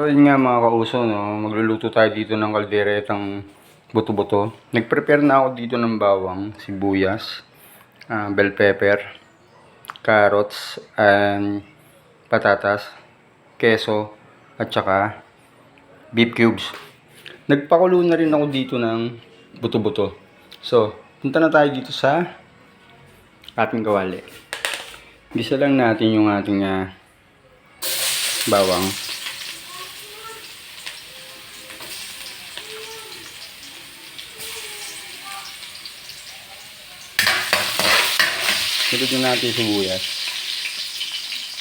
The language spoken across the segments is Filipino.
So yun nga mga kauso, no? Magluluto tayo dito ng kalderetang buto-buto. Nag-prepare na ako dito ng bawang, sibuyas, bell pepper, carrots, and patatas, keso, at saka beef cubes. Nagpakulo na rin ako dito ng buto-buto. So, punta na tayo dito sa ating kawali. Gisa lang natin yung ating bawang. Sunod na natin sibuyas.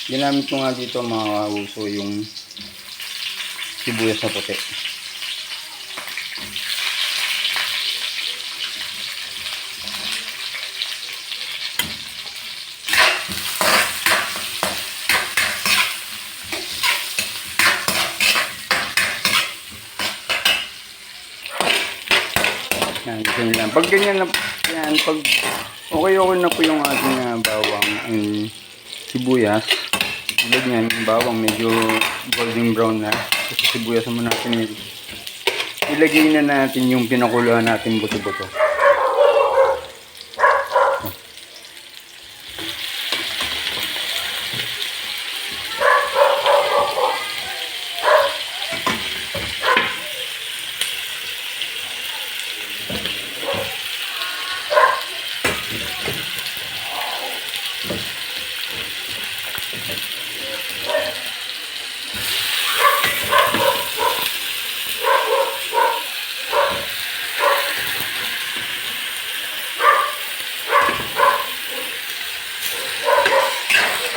Ginamit ko nga dito mga kauso yung sibuyas na puti. Yan, ganyan lang. Pag ganyan na, yan, pag okay na po yung ating bawang and sibuyas. Tulad yan, yung bawang medyo golden brown na. Kasi sibuyas naman natin yun. Ilagay na natin yung pinakuluan natin buto-buto.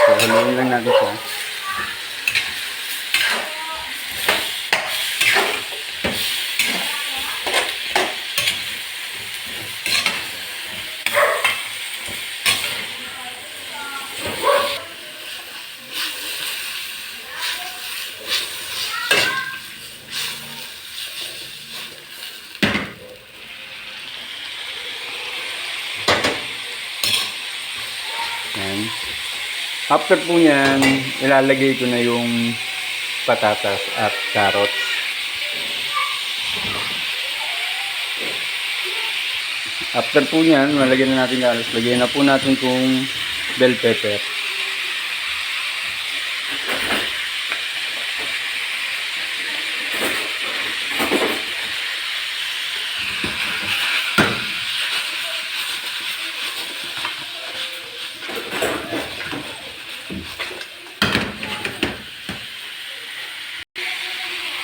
So, haluin lang natin siya. Yan. After po nyan, ilalagay ko na yung patatas at carrots. After po nyan, malagyan na natin carrots. Lagyan na po natin kung bell pepper.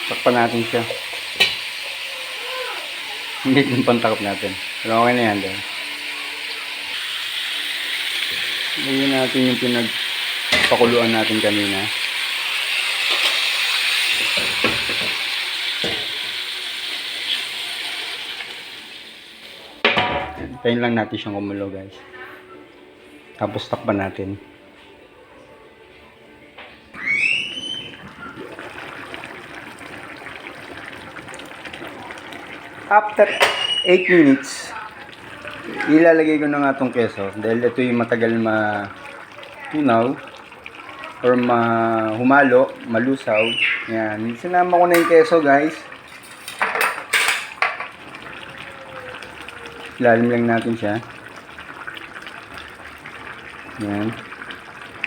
Takpan natin siya. Hindi yung pantakap natin. Pero okay na yan din. Lagyan natin yung pinagpakuluan natin kanina. Hintayin lang natin siyang kumulo, guys. Tapos takpan natin. After 8 minutes, ilalagay ko na nga itong keso dahil ito yung matagal matunaw or humalo, malusaw. Yan. Sinama ko na yung keso, guys. Ilalim lang natin siya. Yan.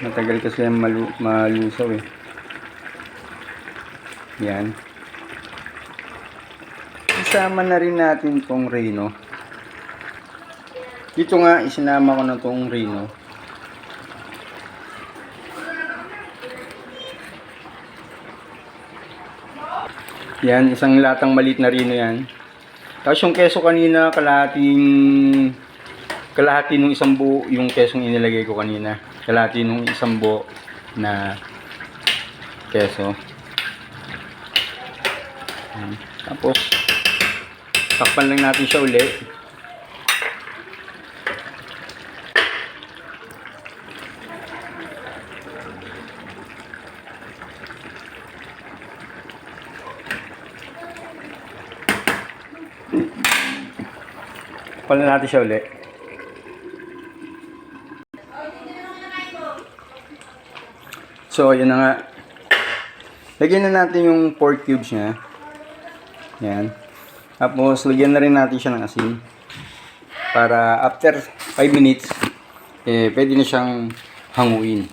Matagal kasi yung malusaw eh. Yan. Isama na rin natin tong reno. Dito nga, isinama ko na tong reno. Yan, isang latang maliit na reno yan. Tapos yung keso kanina, kalahati nung isang buo yung kesong inilagay ko kanina. Kalahati nung isang buo na keso. Yan. Tapos, takpan lang natin siya uli. Takpan lang natin siya uli. So, yun na nga. Lagyan na natin yung pork cubes niya. Yan. Tapos, lagyan na rin natin siya ng asin. Para after 5 minutes, pwede na siyang hanguin.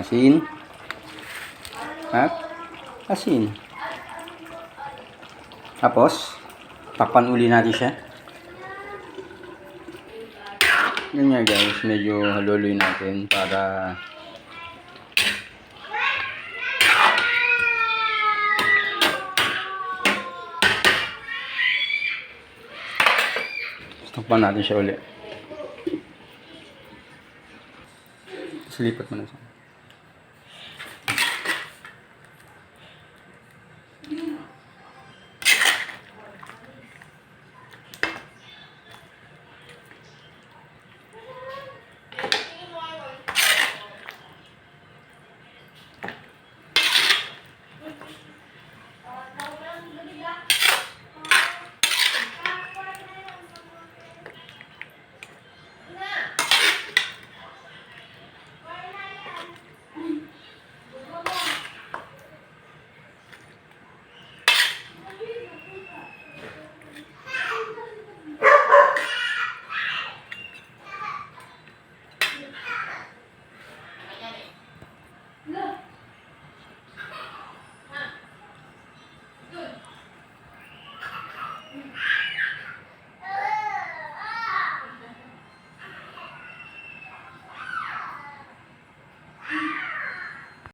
Asin. At asin. Tapos, takpan uli natin siya. Ganyan guys, medyo haluloy natin para takpan natin siya uli. Silipat mo na siya.